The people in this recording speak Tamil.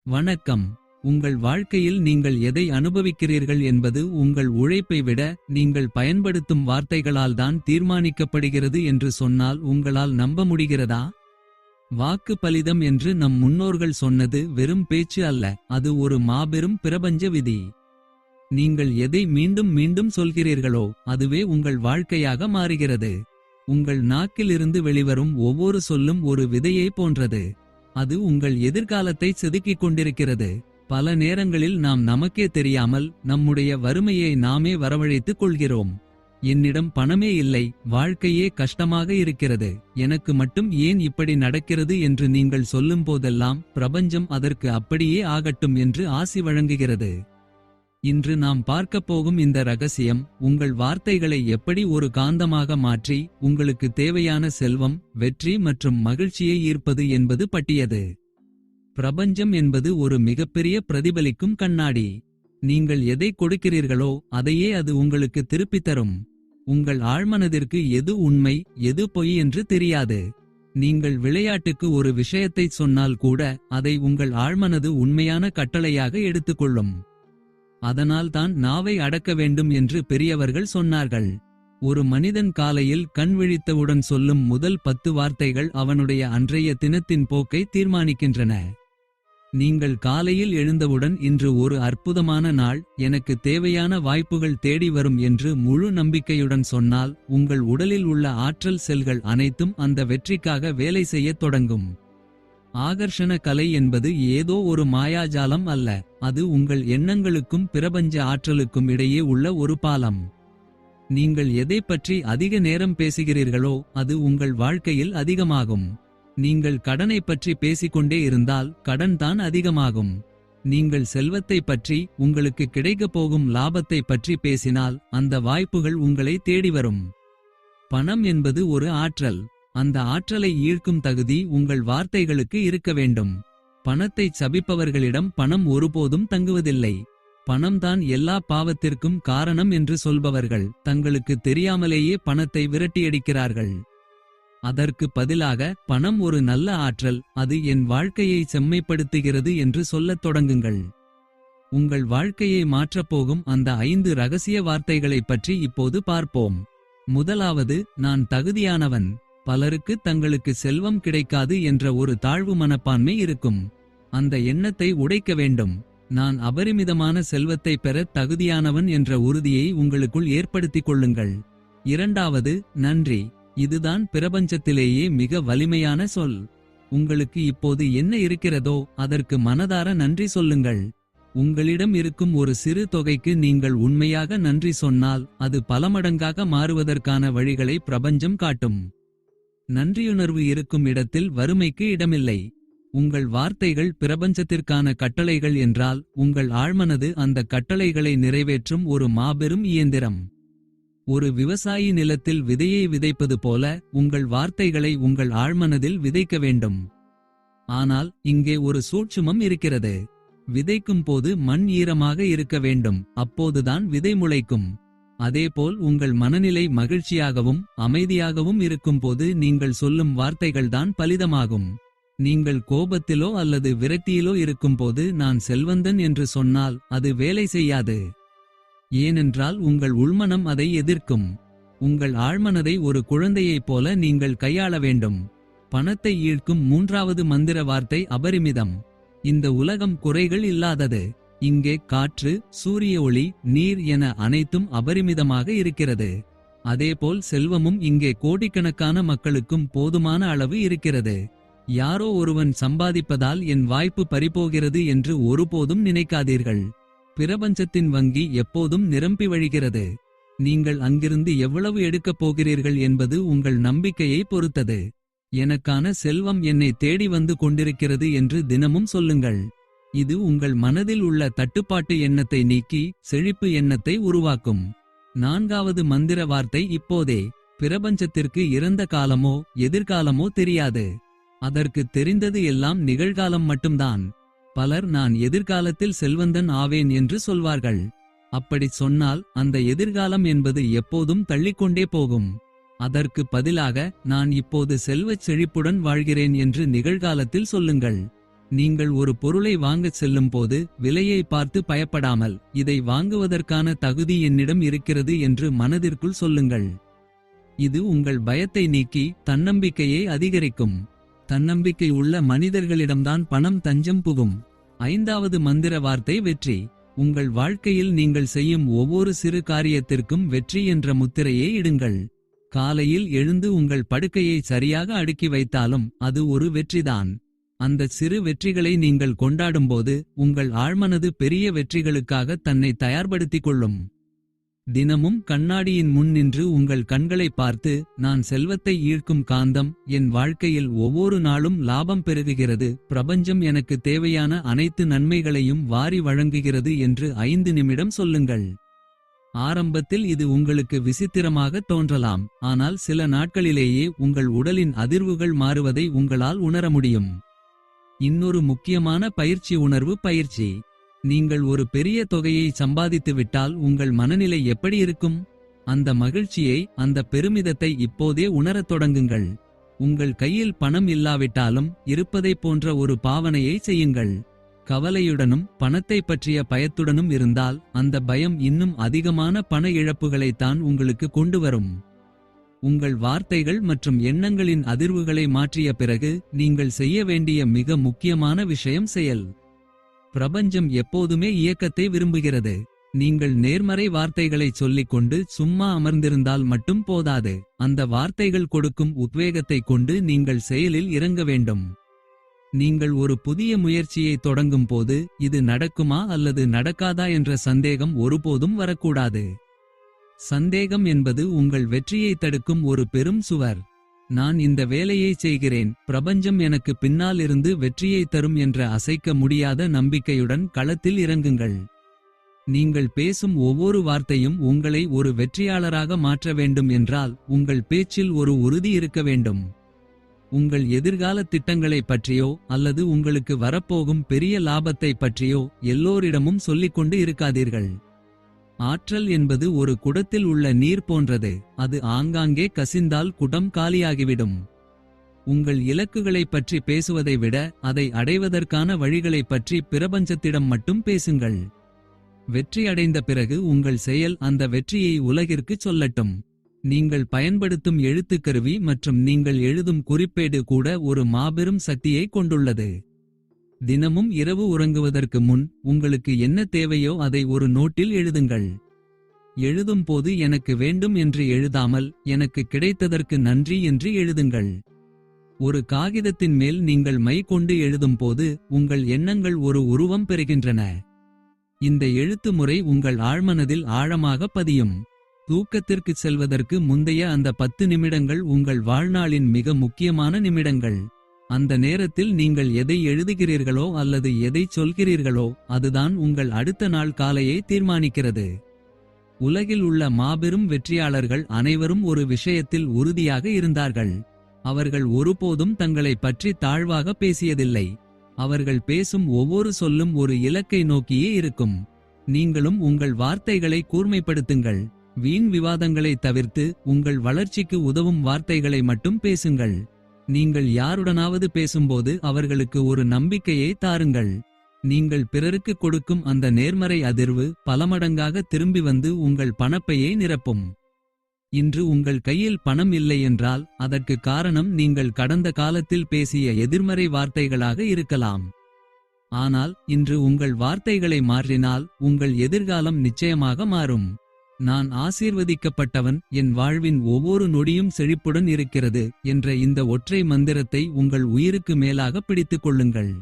வணக்கம். உங்கள் வாழ்க்கையில் நீங்கள் எதை அனுபவிக்கிறீர்கள் என்பது உங்கள் உழைப்பை விட நீங்கள் பயன்படுத்தும் வார்த்தைகளால் தான் தீர்மானிக்கப்படுகிறது என்று சொன்னால் உங்களால் நம்ப முடிகிறதா? வாக்கு பலிதம் என்று நம் முன்னோர்கள் சொன்னது வெறும் பேச்சு அல்ல, அது ஒரு மாபெரும் பிரபஞ்ச விதி. நீங்கள் எதை மீண்டும் மீண்டும் சொல்கிறீர்களோ அதுவே உங்கள் வாழ்க்கையாக மாறுகிறது. உங்கள் நாக்கிலிருந்து வெளிவரும் ஒவ்வொரு சொல்லும் ஒரு விதையை போன்றது. அது உங்கள் எதிர்காலத்தை செதுக்கிக் கொண்டிருக்கிறது. பல நேரங்களில் நாம் நமக்கே தெரியாமல் நம்முடைய வறுமையை நாமே வரவழைத்துக் கொள்கிறோம். என்னிடம் பணமே இல்லை, வாழ்க்கையே கஷ்டமாக இருக்கிறது, எனக்கு மட்டும் ஏன் இப்படி நடக்கிறது என்று நீங்கள் சொல்லும் போதெல்லாம் பிரபஞ்சம் அதற்கு அப்படியே ஆகட்டும் என்று ஆசி வழங்குகிறது. இன்று நாம் பார்க்கப் போகும் இந்த ரகசியம் உங்கள் வார்த்தைகளை எப்படி ஒரு காந்தமாக மாற்றி உங்களுக்கு தேவையான செல்வம், வெற்றி மற்றும் மகிழ்ச்சியை ஈர்ப்பது என்பது பற்றியது. பிரபஞ்சம் என்பது ஒரு மிகப்பெரிய பிரதிபலிக்கும் கண்ணாடி. நீங்கள் எதை கொடுக்கிறீர்களோ அதையே அது உங்களுக்கு திருப்பித் தரும். உங்கள் ஆழ்மனதிற்கு எது உண்மை எது பொய் என்று தெரியாது. நீங்கள் விளையாட்டுக்கு ஒரு விஷயத்தை சொன்னால் கூட அதை உங்கள் ஆழ்மனது உண்மையான கட்டளையாக எடுத்துக்கொள்ளும். அதனால்தான் நாவை அடக்க வேண்டும் என்று பெரியவர்கள் சொன்னார்கள். ஒரு மனிதன் காலையில் கண் விழித்தவுடன் சொல்லும் முதல் 10 வார்த்தைகள் அவனுடைய அன்றைய தினத்தின் போக்கை தீர்மானிக்கின்றன. நீங்கள் காலையில் எழுந்தவுடன் இன்று ஒரு அற்புதமான நாள், எனக்கு தேவையான வாய்ப்புகள் தேடி வரும் என்று முழு நம்பிக்கையுடன் சொன்னால் உங்கள் உடலில் உள்ள ஆற்றல் செல்கள் அனைத்தும் அந்த வெற்றிக்காக வேலை செய்யத் தொடங்கும். ஆகர்ஷண கலை என்பது ஏதோ ஒரு மாயாஜாலம் அல்ல, அது உங்கள் எண்ணங்களுக்கும் பிரபஞ்ச ஆற்றலுக்கும் இடையே உள்ள ஒரு பாலம். நீங்கள் எதைப் பற்றி அதிக நேரம் பேசுகிறீர்களோ அது உங்கள் வாழ்க்கையில் அதிகமாகும். நீங்கள் கடனை பற்றி பேசிக்கொண்டே இருந்தால் கடன் தான் அதிகமாகும். நீங்கள் செல்வத்தை பற்றி, உங்களுக்கு கிடைக்கப் போகும் லாபத்தை பற்றி பேசினால் அந்த வாய்ப்புகள் உங்களை தேடி வரும். பணம் என்பது ஒரு ஆற்றல். அந்த ஆற்றலை ஈர்க்கும் தகுதி உங்கள் வார்த்தைகளுக்கு இருக்க வேண்டும். பணத்தை சபிப்பவர்களிடம் பணம் ஒருபோதும் தங்குவதில்லை. பணம்தான் எல்லா பாவத்திற்கும் காரணம் என்று சொல்பவர்கள் தங்களுக்கு தெரியாமலேயே பணத்தை விரட்டியடிக்கிறார்கள். அதற்கு பதிலாக பணம் ஒரு நல்ல ஆற்றல், அது என் வாழ்க்கையை செம்மைப்படுத்துகிறது என்று சொல்லத் தொடங்குங்கள். உங்கள் வாழ்க்கையை மாற்றப்போகும் அந்த 5 ரகசிய வார்த்தைகளைப் பற்றி இப்போது பார்ப்போம். முதலாவது, நான் தகுதியானவன். பலருக்கு தங்களுக்கு செல்வம் கிடைக்காது என்ற ஒரு தாழ்வு மனப்பான்மை இருக்கும். அந்த எண்ணத்தை உடைக்க வேண்டும். நான் அபரிமிதமான செல்வத்தை பெற தகுதியானவன் என்ற உறுதியை உங்களுக்குள் ஏற்படுத்திக் கொள்ளுங்கள். இரண்டாவது, நன்றி. இதுதான் பிரபஞ்சத்திலேயே மிக வலிமையான சொல். உங்களுக்கு இப்போது என்ன இருக்கிறதோ அதற்கு மனதார நன்றி சொல்லுங்கள். உங்களிடம் இருக்கும் ஒரு சிறு தொகைக்கு நீங்கள் உண்மையாக நன்றி சொன்னால் அது பலமடங்காக மாறுவதற்கான வழிகளை பிரபஞ்சம் காட்டும். நன்றியுணர்வு இருக்கும் இடத்தில் வறுமைக்கு இடமில்லை. உங்கள் வார்த்தைகள் பிரபஞ்சத்திற்கான கட்டளைகள் என்றால் உங்கள் ஆழ்மனது அந்த கட்டளைகளை நிறைவேற்றும் ஒரு மாபெரும் இயந்திரம். ஒரு விவசாயி நிலத்தில் விதையை விதைப்பது போல உங்கள் வார்த்தைகளை உங்கள் ஆழ்மனதில் விதைக்க வேண்டும். ஆனால் இங்கே ஒரு சூட்சுமம் இருக்கிறது. விதைக்கும் போது மண் ஈரமாக இருக்க வேண்டும், அப்போதுதான் விதை முளைக்கும். அதேபோல் உங்கள் மனநிலை மகிழ்ச்சியாகவும் அமைதியாகவும் இருக்கும்போது நீங்கள் சொல்லும் வார்த்தைகள்தான் பலிதமாகும். நீங்கள் கோபத்திலோ அல்லது விரக்தியிலோ இருக்கும்போது நான் செல்வந்தன் என்று சொன்னால் அது வேலை செய்யாது. ஏனென்றால் உங்கள் உள்மனம் அதை எதிர்க்கும். உங்கள் ஆழ்மனதை ஒரு குழந்தையைப் போல நீங்கள் கையாள வேண்டும். பணத்தை ஈர்க்கும் 3வது மந்திர வார்த்தை அபரிமிதம். இந்த உலகம் குறைகள் இல்லாதது. இங்கே காற்று, சூரிய ஒளி, நீர் என அனைத்தும் அபரிமிதமாக இருக்கிறது. அதேபோல் செல்வமும் இங்கே கோடிக்கணக்கான மக்களுக்கும் போதுமான அளவு இருக்கிறது. யாரோ ஒருவன் சம்பாதிப்பதால் என் வாய்ப்பு பறிபோகிறது என்று ஒருபோதும் நினைக்காதீர்கள். பிரபஞ்சத்தின் வங்கி எப்போதும் நிரம்பி வழிகிறது. நீங்கள் அங்கிருந்து எவ்வளவு எடுக்கப் போகிறீர்கள் என்பது உங்கள் நம்பிக்கையை பொறுத்தது. எனக்கான செல்வம் என்னை தேடி வந்து கொண்டிருக்கிறது என்று தினமும் சொல்லுங்கள். இது உங்கள் மனதில் உள்ள தட்டுப்பாட்டு எண்ணத்தை நீக்கி செழிப்பு எண்ணத்தை உருவாக்கும். 4வது மந்திர வார்த்தை இப்போதே. பிரபஞ்சத்திற்கு இறந்த காலமோ எதிர்காலமோ தெரியாது. அதற்கு தெரிந்தது எல்லாம் நிகழ்காலம் மட்டும்தான். பலர் நான் எதிர்காலத்தில் செல்வந்தன் ஆவேன் என்று சொல்வார்கள். அப்படிச் சொன்னால் அந்த எதிர்காலம் என்பது எப்போதும் தள்ளிக்கொண்டே போகும். அதற்கு பதிலாக நான் இப்போது செல்வச் செழிப்புடன் வாழ்கிறேன் என்று நிகழ்காலத்தில் சொல்லுங்கள். நீங்கள் ஒரு பொருளை வாங்கச் செல்லும்போது விலையை பார்த்து பயப்படாமல், இதை வாங்குவதற்கான தகுதி என்னிடம் இருக்கிறது என்று மனதிற்குள் சொல்லுங்கள். இது உங்கள் பயத்தை நீக்கி தன்னம்பிக்கையை அதிகரிக்கும். தன்னம்பிக்கை உள்ள மனிதர்களிடம்தான் பணம் தஞ்சம் புகும். 5வது மந்திர வார்த்தை வெற்றி. உங்கள் வாழ்க்கையில் நீங்கள் செய்யும் ஒவ்வொரு சிறு காரியத்திற்கும் வெற்றி என்ற முத்திரையை இடுங்கள். காலையில் எழுந்து உங்கள் படுக்கையை சரியாக அடுக்கி வைத்தாலும் அது ஒரு வெற்றிதான். அந்த சிறு வெற்றிகளை நீங்கள் கொண்டாடும்போது உங்கள் ஆழ்மனது பெரிய வெற்றிகளுக்காக தன்னை தயார்படுத்திக் கொள்ளும். தினமும் கண்ணாடியின் முன் நின்று உங்கள் கண்களை பார்த்து, நான் செல்வத்தை ஈர்க்கும் காந்தம், என் வாழ்க்கையில் ஒவ்வொரு நாளும் லாபம் பெருகுகிறது, பிரபஞ்சம் எனக்கு தேவையான அனைத்து நன்மைகளையும் வாரி வழங்குகிறது என்று 5 நிமிடம் சொல்லுங்கள். ஆரம்பத்தில் இது உங்களுக்கு விசித்திரமாக தோன்றலாம், ஆனால் சில நாட்களிலேயே உங்கள் உடலின் அதிர்வுகள் மாறுவதை உங்களால் உணர முடியும். இன்னொரு முக்கியமான பயிற்சி உணர்வு பயிற்சி. நீங்கள் ஒரு பெரிய தொகையை சம்பாதித்துவிட்டால் உங்கள் மனநிலை எப்படி இருக்கும்? அந்த மகிழ்ச்சியை, அந்த பெருமிதத்தை இப்போதே உணரத் தொடங்குங்கள். உங்கள் கையில் பணம் இல்லாவிட்டாலும் இருப்பதைப் போன்ற ஒரு பாவனையை செய்யுங்கள். கவலையுடனும் பணத்தை பற்றிய பயத்துடனும் இருந்தால் அந்த பயம் இன்னும் அதிகமான பண இழப்புகளைத்தான் உங்களுக்கு கொண்டு வரும். உங்கள் வார்த்தைகள் மற்றும் எண்ணங்களின் அதிர்வுகளை மாற்றிய பிறகு நீங்கள் செய்ய வேண்டிய மிக முக்கியமான விஷயம் செயல். பிரபஞ்சம் எப்போதுமே இயக்கத்தை விரும்புகிறது. நீங்கள் நேர்மறை வார்த்தைகளை சொல்லிக்கொண்டு சும்மா அமர்ந்திருந்தால் மட்டும் போதாது. அந்த வார்த்தைகள் கொடுக்கும் உத்வேகத்தைக் கொண்டு நீங்கள் செயலில் இறங்க வேண்டும். நீங்கள் ஒரு புதிய முயற்சியை தொடங்கும் போது இது நடக்குமா அல்லது நடக்காதா என்ற சந்தேகம் ஒருபோதும் வரக்கூடாது. சந்தேகம் என்பது உங்கள் வெற்றியை தடுக்கும் ஒரு பெரும் சுவர். நான் இந்த வேலையை செய்கிறேன், பிரபஞ்சம் எனக்கு பின்னால் இருந்து வெற்றியை தரும் என்ற அசைக்க முடியாத நம்பிக்கையுடன் களத்தில் இறங்குங்கள். நீங்கள் பேசும் ஒவ்வொரு வார்த்தையும் உங்களை ஒரு வெற்றியாளராக மாற்ற வேண்டும் என்றால் உங்கள் பேச்சில் ஒரு உறுதி இருக்க வேண்டும். உங்கள் எதிர்கால திட்டங்களைப் பற்றியோ அல்லது உங்களுக்கு வரப்போகும் பெரிய லாபத்தைப் பற்றியோ எல்லோரிடமும் சொல்லிக்கொண்டு இருக்காதீர்கள். ஆற்றல் என்பது ஒரு குடத்தில் உள்ள நீர் போன்றது, அது ஆங்காங்கே கசிந்தால் குடம் காலியாகிவிடும். உங்கள் இலக்குகளைப் பற்றி பேசுவதை விட அதை அடைவதற்கான வழிகளைப் பற்றி பிரபஞ்சத்திடம் மட்டும் பேசுங்கள். வெற்றி அடைந்த பிறகு உங்கள் செயல் அந்த வெற்றியை உலகிற்குச் சொல்லட்டும். நீங்கள் பயன்படுத்தும் எழுத்துக்கருவி மற்றும் நீங்கள் எழுதும் குறிப்பேடு கூட ஒரு மாபெரும் சக்தியை கொண்டுள்ளது. தினமும் இரவு உறங்குவதற்கு முன் உங்களுக்கு என்ன தேவையோ அதை ஒரு நோட்டில் எழுதுங்கள். எழுதும் போது எனக்கு வேண்டும் என்று எழுதாமல் எனக்கு கிடைத்ததற்கு நன்றி என்று எழுதுங்கள். ஒரு காகிதத்தின் மேல் நீங்கள் மை கொண்டு எழுதும் போது உங்கள் எண்ணங்கள் ஒரு உருவம் பெறுகின்றன. இந்த எழுத்து முறை உங்கள் ஆழ்மனதில் ஆழமாக பதியும். தூக்கத்திற்குச் செல்வதற்கு முந்தைய அந்த 10 நிமிடங்கள் உங்கள் வாழ்நாளின் மிக முக்கியமான நிமிடங்கள். அந்த நேரத்தில் நீங்கள் எதை எழுதுகிறீர்களோ அல்லது எதை சொல்கிறீர்களோ அதுதான் உங்கள் அடுத்த நாள் காலையை தீர்மானிக்கிறது. உலகில் உள்ள மாபெரும் வெற்றியாளர்கள் அனைவரும் ஒரு விஷயத்தில் உறுதியாக இருந்தார்கள். அவர்கள் ஒருபோதும் தங்களை பற்றி தாழ்வாக பேசியதில்லை. அவர்கள் பேசும் ஒவ்வொரு சொல்லும் ஒரு இலக்கை நோக்கியே இருக்கும். நீங்களும் உங்கள் வார்த்தைகளை கூர்மைப்படுத்துங்கள். வீண் விவாதங்களை தவிர்த்து உங்கள் வளர்ச்சிக்கு உதவும் வார்த்தைகளை மட்டும் பேசுங்கள். நீங்கள் யாருடனாவது பேசும்போது அவர்களுக்கு ஒரு நம்பிக்கையை தாருங்கள். நீங்கள் பிறருக்கு கொடுக்கும் அந்த நேர்மறை அதிர்வு பல மடங்காக திரும்பி வந்து உங்கள் பணப்பையை நிரப்பும். இன்று உங்கள் கையில் பணம் இல்லை என்றால் அதற்கு காரணம் நீங்கள் கடந்த காலத்தில் பேசிய எதிர்மறை வார்த்தைகளாக இருக்கலாம். ஆனால் இன்று உங்கள் வார்த்தைகளை மாற்றினால் உங்கள் எதிர்காலம் நிச்சயமாக மாறும். நான் ஆசீர்வதிக்கப்பட்டவன், என் வாழ்வின் ஒவ்வொரு நொடியும் செழிப்புடன் இருக்கிறது என்ற இந்த ஒற்றை மந்திரத்தை உங்கள் உயிருக்கு மேலாக பிடித்துக் கொள்ளுங்கள்.